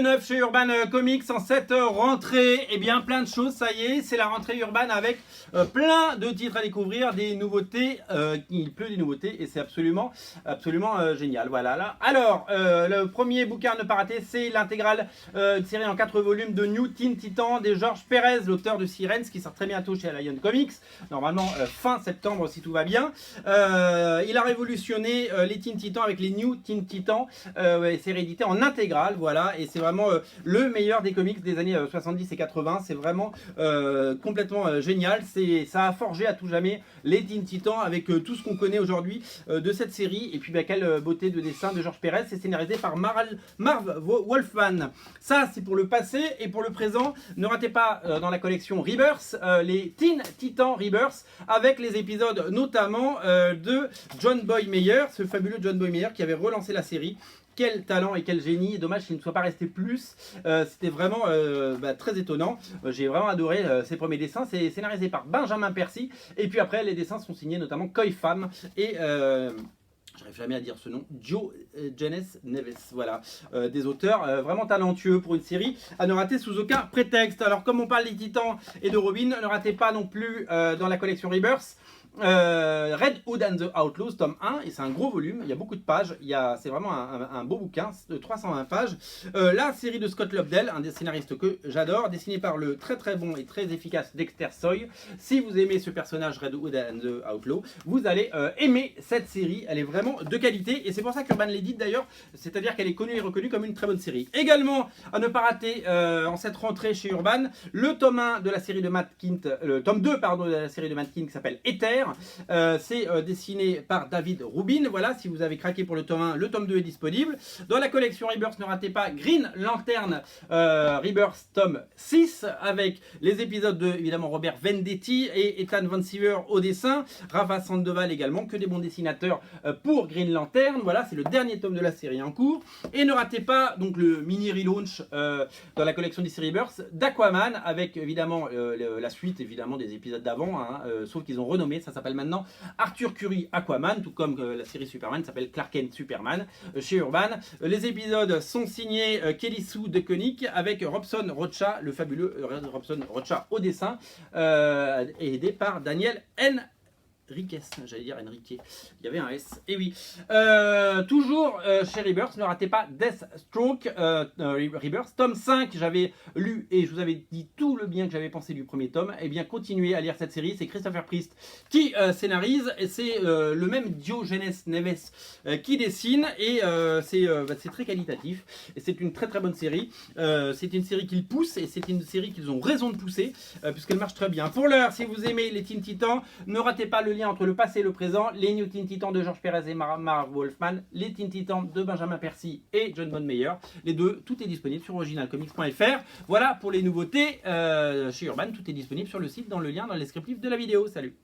c'est neuf chez Urban Comics en cette rentrée. Eh bien, plein de choses, ça y est, c'est la rentrée Urban avec plein de titres à découvrir, des nouveautés. Il pleut des nouveautés et c'est absolument génial. Voilà. Là. Alors, le premier bouquin à ne pas rater, c'est l'intégrale série en 4 volumes de New Teen Titans de George Pérez, l'auteur de Sirens, qui sort très bientôt chez Lion Comics. Normalement, fin septembre si tout va bien. Il a révolutionné les Teen Titans avec les New Teen Titans. C'est réédité en intégrale, voilà, et c'est vraiment le meilleur des comics des années 70 et 80. C'est vraiment complètement génial. Ça a forgé à tout jamais les Teen Titans avec tout ce qu'on connaît aujourd'hui de cette série. Et puis quelle beauté de dessin de George Pérez. C'est scénarisé par Marv Wolfman. Ça, c'est pour le passé. Et pour le présent, ne ratez pas dans la collection Rebirth les Teen Titans Rebirth avec les épisodes notamment de John Boy Meyer, ce fabuleux John Boy Meyer qui avait relancé la série. Quel talent et quel génie, dommage qu'il ne soit pas resté plus, c'était vraiment très étonnant, j'ai vraiment adoré ses premiers dessins, c'est scénarisé par Benjamin Percy, et puis après les dessins sont signés notamment Coy Pham et... j'arrive jamais à dire ce nom, Joe Janes Neves, voilà, des auteurs vraiment talentueux pour une série à ne rater sous aucun prétexte. Alors comme on parle des Titans et de Robin, ne ratez pas non plus dans la collection Rebirth, Red Hood and the Outlaws, tome 1, et c'est un gros volume, il y a beaucoup de pages, c'est vraiment un beau bouquin de 320 pages. La série de Scott Lobdell, un des scénaristes que j'adore, dessiné par le très bon et très efficace Dexter Soy. Si vous aimez ce personnage Red Hood and the Outlaw, vous allez aimer cette série, elle est vraiment de qualité, et c'est pour ça qu'Urban l'édite d'ailleurs, c'est-à-dire qu'elle est connue et reconnue comme une très bonne série. Également, à ne pas rater en cette rentrée chez Urban, le tome 1 de la série de Matt Kindt, le tome 2 pardon, de la série de Matt Kindt qui s'appelle Ether. C'est dessiné par David Rubin. Voilà, si vous avez craqué pour le tome 1, le tome 2 est disponible. Dans la collection Rebirth, ne ratez pas Green Lantern Rebirth tome 6 avec les épisodes de évidemment Robert Venditti et Ethan Van Sciver au dessin. Rafa Sandoval également, que des bons dessinateurs pour Green Lantern. Voilà, c'est le dernier tome de la série en cours. Et ne ratez pas donc le mini relaunch dans la collection DC Rebirth d'Aquaman avec évidemment la suite évidemment des épisodes d'avant, hein, sauf qu'ils ont renommé, ça s'appelle maintenant Arthur Curry Aquaman, tout comme la série Superman s'appelle Clark Kent Superman chez Urban. Les épisodes sont signés Kelly Sue DeConnick avec Robson Rocha, le fabuleux Robson Rocha au dessin, et aidé par Daniel Enriquez, j'allais dire Enrique, il y avait un S, et oui. Toujours chez Rebirth, ne ratez pas Deathstroke Rebirth, tome 5, j'avais lu et je vous avais dit tout le bien que j'avais pensé du premier tome. Et bien continuez à lire cette série, c'est Christopher Priest qui scénarise, et c'est le même Diogenes Neves qui dessine, et c'est très qualitatif, et c'est une très bonne série. C'est une série qu'ils poussent, et c'est une série qu'ils ont raison de pousser, puisqu'elle marche très bien. Pour l'heure, si vous aimez les Teen Titans, ne ratez pas le lien entre le passé et le présent, les New Teen Titans de George Pérez et Marv Wolfman, les Teen Titans de Benjamin Percy et John Bon Meyer, les deux, tout est disponible sur originalcomics.fr. Voilà pour les nouveautés chez Urban, tout est disponible sur le site dans le lien dans le descriptif de la vidéo. Salut!